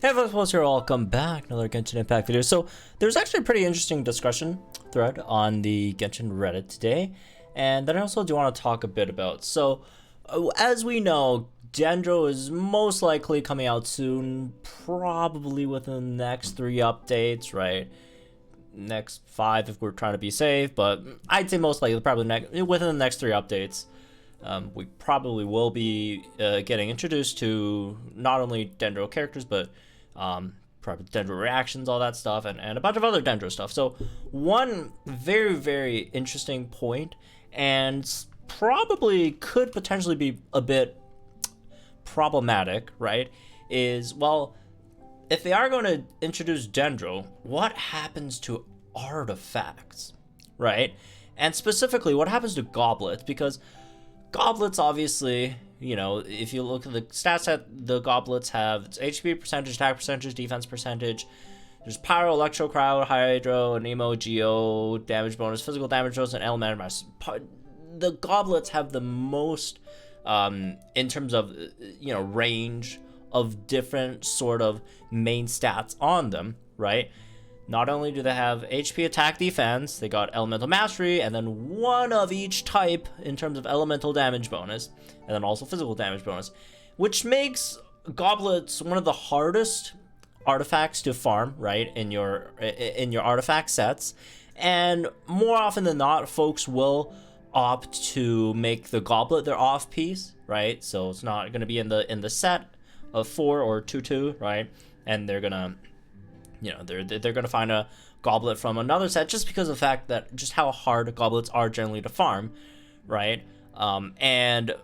Hey folks, here, welcome back, another Genshin Impact video. So there's actually a pretty interesting discussion thread on the Genshin Reddit today, and that I also do want to talk a bit about. So as we know, Dendro is most likely coming out soon, probably within the next 3 updates, right? Next 5 if we're trying to be safe, but I'd say most likely probably within the next 3 updates. We probably will be getting introduced to not only Dendro characters, but probably Dendro reactions, all that stuff, and a bunch of other Dendro stuff. So one very, very interesting point, and probably could potentially be a bit problematic, right, is, well, if they are going to introduce Dendro, what happens to artifacts, right? And specifically, what happens to goblets? Because goblets, obviously, you know, if you look at the stats that the goblets have, it's HP percentage, attack percentage, defense percentage. There's Pyro, Electro, Crowd, Hydro, Nemo, Geo, damage bonus, physical damage bonus, and elemental mass. The goblets have the most, in terms of, you know, range of different sort of main stats on them, right? Not only do they have HP, attack, defense, they got elemental mastery, and then one of each type in terms of elemental damage bonus, and then also physical damage bonus, which makes goblets one of the hardest artifacts to farm, right, in your artifact sets. And more often than not, folks will opt to make the goblet their off piece, right? So it's not going to be in the set of 4 or 2/2, right? And they're gonna, you know, they're gonna find a goblet from another set just because of the fact that just how hard goblets are generally to farm, right? And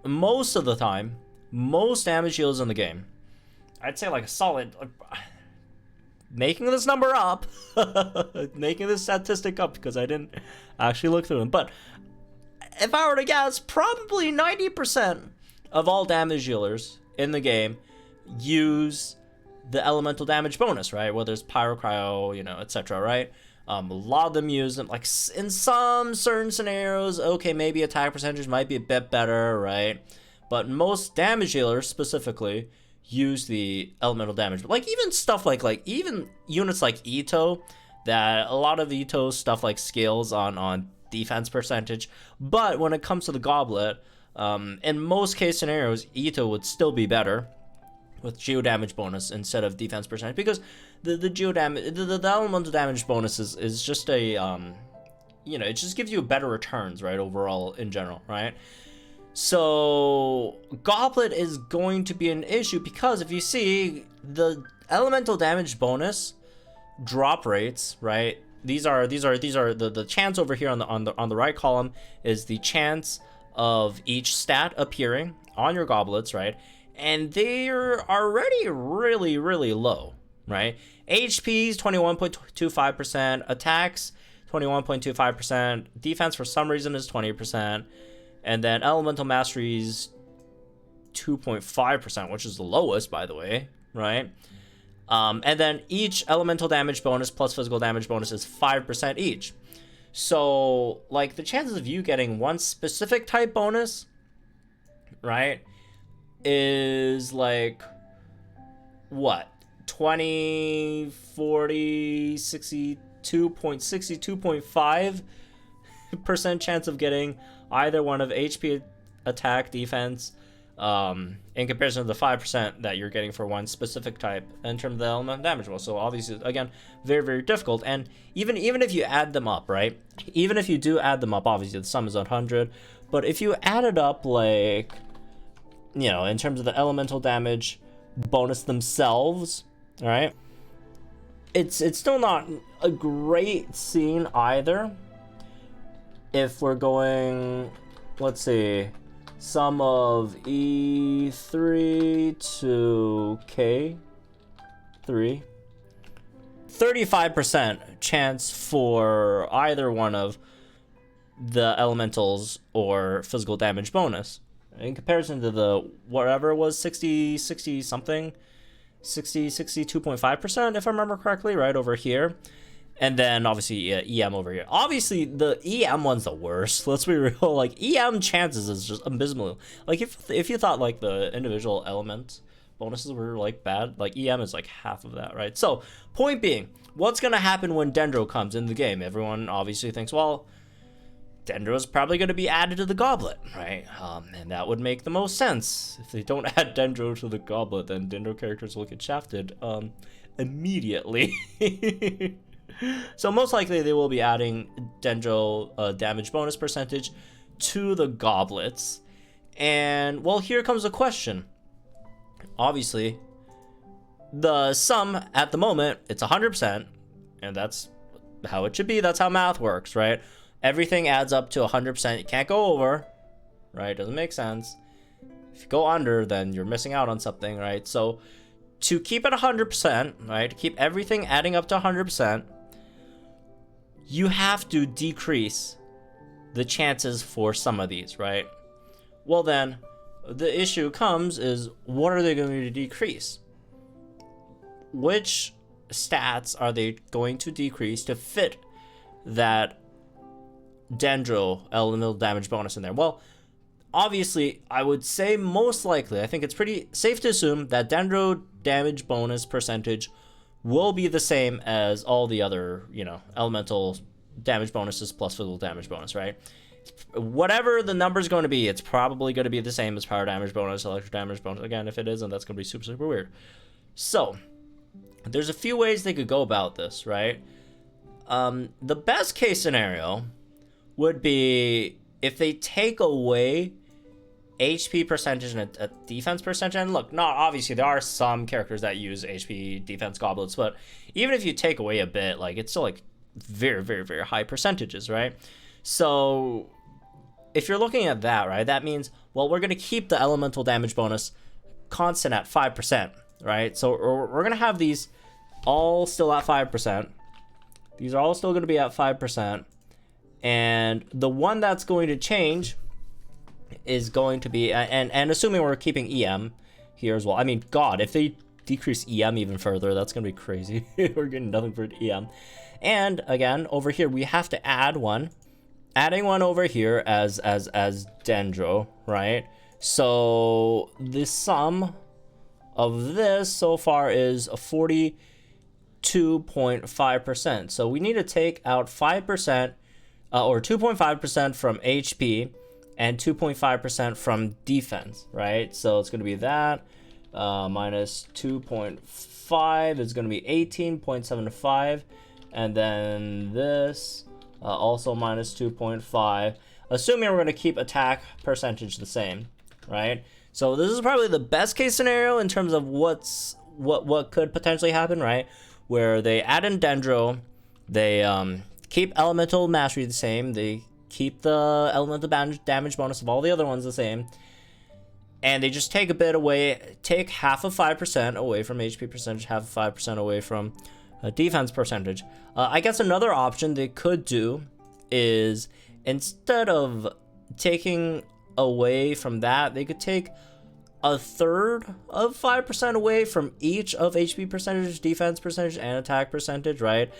most of the time, most damage heals in the game, I'd say like a solid, making this number up, making this statistic up because I didn't actually look through them, but if I were to guess, probably 90% of all damage healers in the game use the elemental damage bonus, right? Whether it's Pyro, Cryo, you know, etc., right? A lot of them use them, like in some certain scenarios, okay, maybe attack percentage might be a bit better, right? But most damage healers specifically use the elemental damage. But like even stuff like even units like Ito, that a lot of Ito's stuff like scales on defense percentage. But when it comes to the goblet, in most case scenarios, Ito would still be better with geo damage bonus instead of defense percentage, because the geo damage, the elemental damage bonus is just a you know, it just gives you better returns, right, overall in general, right? So goblet is going to be an issue because if you see the elemental damage bonus drop rates, right? These are the chance over here on the right column is the chance of each stat appearing on your goblets, right? And they're already really, really low, right? HP's 21.25%, attacks 21.25%, defense for some reason is 20%, and then elemental mastery's 2.5%, which is the lowest, by the way, right? And then each elemental damage bonus plus physical damage bonus is 5% each. So, like, the chances of you getting one specific type bonus, right, is like, what, 20, 40, 62.5% chance of getting either one of HP, attack, defense, in comparison to the 5% that you're getting for one specific type in terms of the elemental damage roll. So obviously, again, very, very difficult. And even if you add them up, right, even if you do add them up, obviously the sum is 100, but if you add it up, like, you know, in terms of the elemental damage bonus themselves, all right, it's still not a great scene either. If we're going, let's see, sum of E3 to K3, 35% chance for either one of the elementals or physical damage bonus, in comparison to the whatever it was, 62.5%, if I remember correctly, right over here. And then obviously EM over here. Obviously the EM one's the worst. Let's be real. Like EM chances is just abysmal. Like if you thought like the individual elements bonuses were like bad. Like EM is like half of that, right? So point being, what's gonna happen when Dendro comes in the game? Everyone obviously thinks, well, Dendro is probably going to be added to the goblet, right? And that would make the most sense. If they don't add Dendro to the goblet, then Dendro characters will get shafted immediately. So most likely they will be adding Dendro damage bonus percentage to the goblets. And, well, here comes the question. Obviously, the sum at the moment, it's 100%, and that's how it should be. That's how math works, right? Everything adds up to 100%. You can't go over, right? Doesn't make sense. If you go under, then you're missing out on something, right? So to keep it 100%, right? To keep everything adding up to 100%, you have to decrease the chances for some of these, right? Well, then the issue comes is, what are they going to decrease? Which stats are they going to decrease to fit that Dendro elemental damage bonus in there? Well, obviously, I would say most likely, I think it's pretty safe to assume that Dendro damage bonus percentage will be the same as all the other, elemental damage bonuses plus physical damage bonus, right? Whatever the number is going to be, it's probably going to be the same as power damage bonus, electric damage bonus. Again, if it isn't, that's going to be super, super weird. So, there's a few ways they could go about this, right? The best case scenario would be if they take away HP percentage and a defense percentage. And look, not obviously there are some characters that use HP defense goblets, but even if you take away a bit, like it's still like very, very, very high percentages, right? So if you're looking at that, right, that means, well, we're going to keep the elemental damage bonus constant at 5%, right? So we're going to have these all still at 5%. These are all still going to be at 5%. And the one that's going to change is going to be, and assuming we're keeping EM here as well. I mean, God, if they decrease EM even further, that's going to be crazy. We're getting nothing for EM. And again, over here, we have to add one. Adding one over here as Dendro, right? So the sum of this so far is 42.5%. So we need to take out 5%, or 2.5% from HP and 2.5% from defense, right? So it's going to be that minus 2.5 is going to be 18.75, and then this also minus 2.5, assuming we're going to keep attack percentage the same, right? So this is probably the best case scenario in terms of what could potentially happen, right? Where they add in Dendro, they keep elemental mastery the same, they keep the elemental damage bonus of all the other ones the same, and they just take a bit away, take half of 5% away from HP percentage, half of 5% away from defense percentage. I guess another option they could do is, instead of taking away from that, they could take a third of 5% away from each of HP percentage, defense percentage, and attack percentage, right?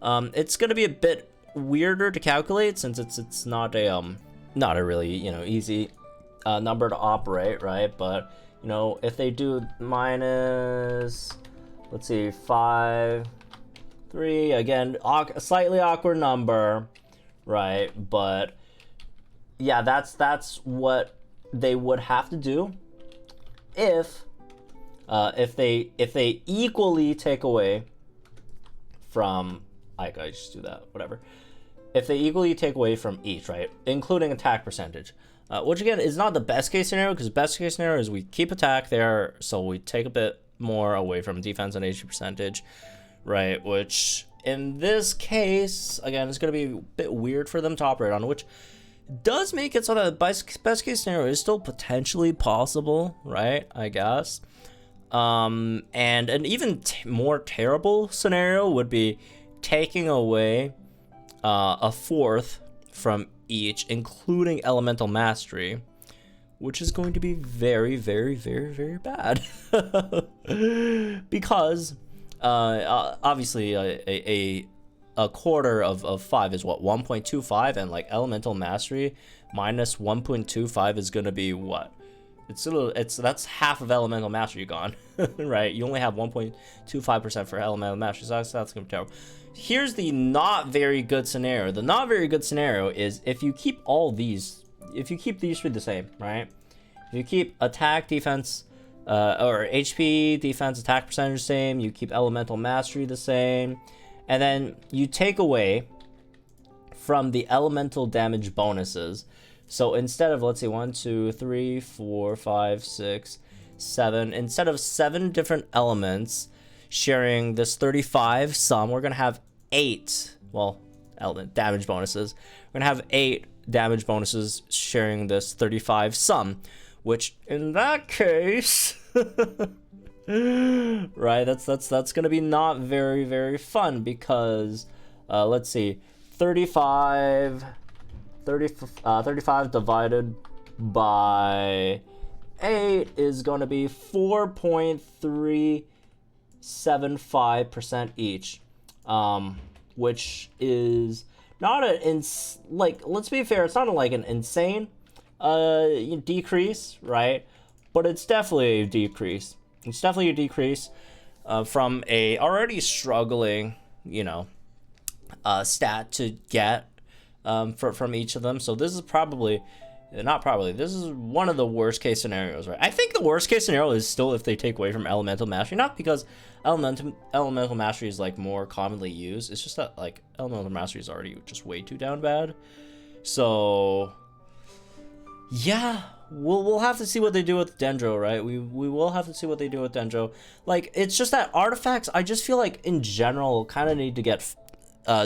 It's going to be a bit weirder to calculate since it's not a really easy number to operate, right? But if they do minus, let's see, 5, 3, again, a slightly awkward number, right? But yeah, that's what they would have to do if they equally take away from, I just do that, whatever. If they equally take away from each, right, including attack percentage, which again is not the best case scenario, because the best case scenario is we keep attack there, so we take a bit more away from defense and HP percentage, right? Which in this case, again, is going to be a bit weird for them to operate on, which does make it so that the best case scenario is still potentially possible, right? I guess. And an even more terrible scenario would be taking away a fourth from each, including elemental mastery, which is going to be very, very, very, very bad. Because obviously a quarter of 5 is what, 1.25, and like elemental mastery minus 1.25 is going to be what, that's half of elemental mastery gone, right? You only have 1.25% for elemental mastery, so that's gonna be terrible. Here's the not very good scenario. The not very good scenario is if you keep these three the same, right? If you keep attack, defense, or HP, defense, attack percentage the same, you keep elemental mastery the same, and then you take away from the elemental damage bonuses. So instead of, let's see, 1, 2, 3, 4, 5, 6, 7, instead of 7 different elements sharing this 35 sum, we're gonna have 8, well, element damage bonuses. We're gonna have 8 damage bonuses sharing this 35 sum, which in that case, right, that's gonna be not very, very fun because, let's see, 35 divided by 8 is going to be 4.375% each, which is not let's be fair, it's not like an insane decrease, right? But it's definitely a decrease. It's definitely a decrease from a already struggling, stat to get from each of them. So this is this is one of the worst case scenarios, right? I think the worst case scenario is still if they take away from elemental mastery, not because elemental mastery is like more commonly used. It's just that like elemental mastery is already just way too down bad. So yeah, we'll have to see what they do with Dendro, right? We will have to see what they do with Dendro. Like, it's just that artifacts, I just feel like in general kind of need to get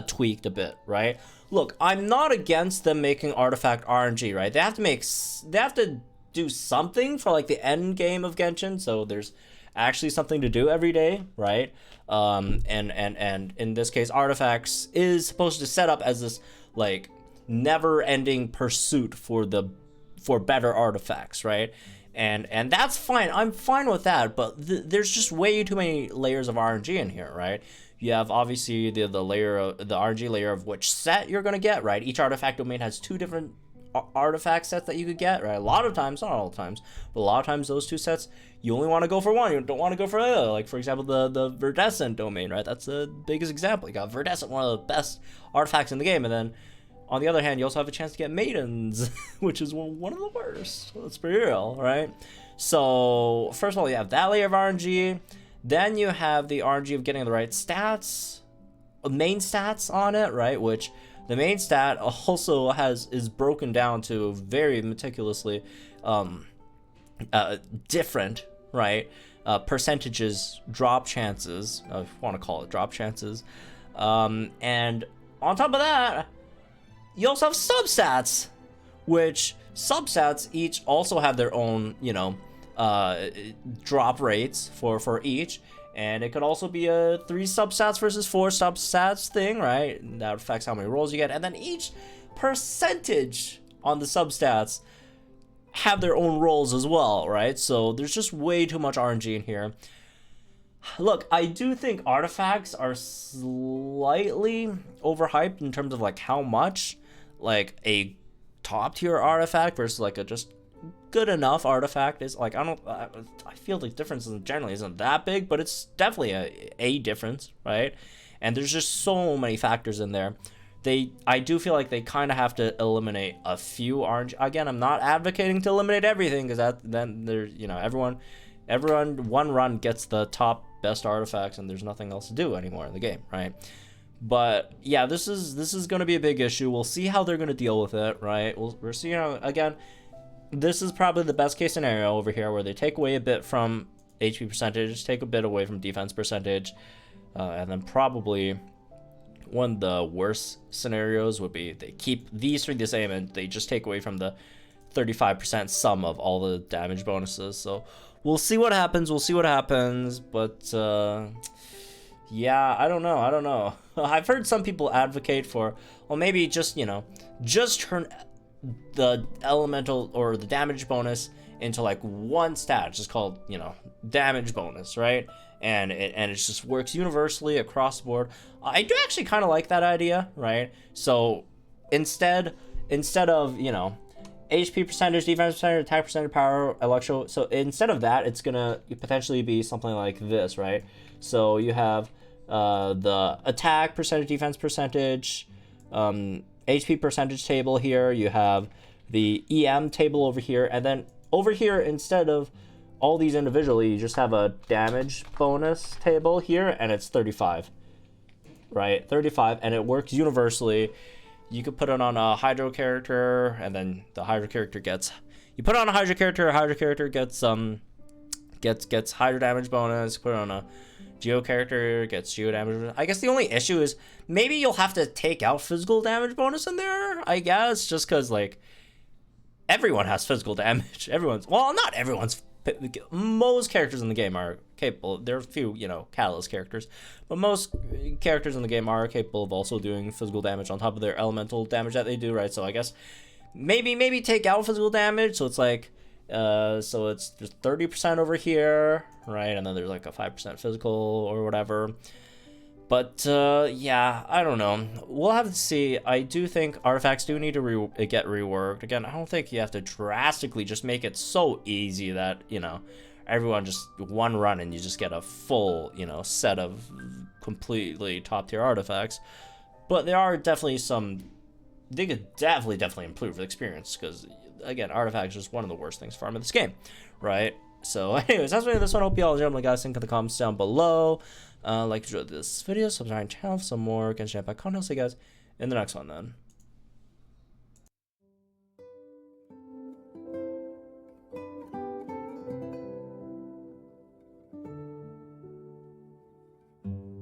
tweaked a bit, right? Look, I'm not against them making artifact RNG, right? They have to do something for like the end game of Genshin, so there's actually something to do every day, right? And in this case, artifacts is supposed to set up as this like never-ending pursuit for better artifacts, right? And that's fine. I'm fine with that, but there's just way too many layers of RNG in here, right? You have obviously the RNG layer of which set you're gonna get, right? Each artifact domain has 2 different artifact sets that you could get, right? A lot of times, not all the times, but a lot of times those 2 sets, you only want to go for one. You don't want to go for the other. Like, for example, the Verdescent domain, right? That's the biggest example. You got Verdescent, one of the best artifacts in the game, and then on the other hand, you also have a chance to get Maidens, which is one of the worst. Let's be real, right? So, first of all, you have that layer of RNG. Then you have the RNG of getting the right stats, main stats on it, right? Which the main stat also is broken down to very meticulously different, right? Percentages, drop chances, if you want to call it drop chances. And on top of that, you also have substats, which substats each also have their own, drop rates for each, and it could also be a 3 substats versus 4 substats thing, right? That affects how many rolls you get, and then each percentage on the substats have their own rolls as well, right? So there's just way too much RNG in here. Look, I do think artifacts are slightly overhyped in terms of like how much like a top tier artifact versus like a just good enough artifact is. Like, I feel the difference generally isn't that big, but it's definitely a difference, right? And there's just so many factors in there. I do feel like they kind of have to eliminate a few RNG. Again, I'm not advocating to eliminate everything, because then there's, everyone one run gets the top best artifacts and there's nothing else to do anymore in the game, right? But yeah, this is going to be a big issue. We'll see how they're going to deal with it, right? We're seeing again, this is probably the best case scenario over here, where they take away a bit from HP percentage, take a bit away from defense percentage, and then probably one of the worst scenarios would be they keep these 3 the same and they just take away from the 35% sum of all the damage bonuses. So we'll see what happens. But yeah, I don't know. I've heard some people advocate for, well, maybe just turn the elemental or the damage bonus into like one stat, just called damage bonus, right? And it just works universally across the board. I do actually kind of like that idea, right? So instead of HP percentage, defense percentage, attack percentage, power, electro. So instead of that, it's gonna potentially be something like this, right? So you have the attack percentage, defense percentage, HP percentage table here. You have the EM table over here, and then over here, instead of all these individually, you just have a damage bonus table here, and it's 35, right? 35, and it works universally. You could put it on a Hydro character, and then the Hydro character gets... You put it on a Hydro character gets Hydro damage bonus. Put it on a Geo character, gets Geo damage bonus. I guess the only issue is maybe you'll have to take out physical damage bonus in there, I guess, just because, like, everyone has physical damage. Well, not everyone's... Most characters in the game are capable. There are a few, you know, catalyst characters, but most characters in the game are capable of also doing physical damage on top of their elemental damage that they do, right? So I guess maybe take out physical damage. So it's like, so it's just 30% over here, right? And then there's like a 5% physical or whatever. But yeah, I don't know. We'll have to see. I do think artifacts do need to get reworked. Again, I don't think you have to drastically just make it so easy that, you know, everyone just one run and you just get a full, you know, set of completely top tier artifacts. But there are definitely some, they could definitely improve the experience, because again, artifacts are just one of the worst things to farm in this game, right? So anyways, that's what this one. Hope you all enjoyed. My guys, think in the comments down below. Like to enjoy this video, subscribe to the channel for some more Genshin Impact content. I'll see you guys in the next one then.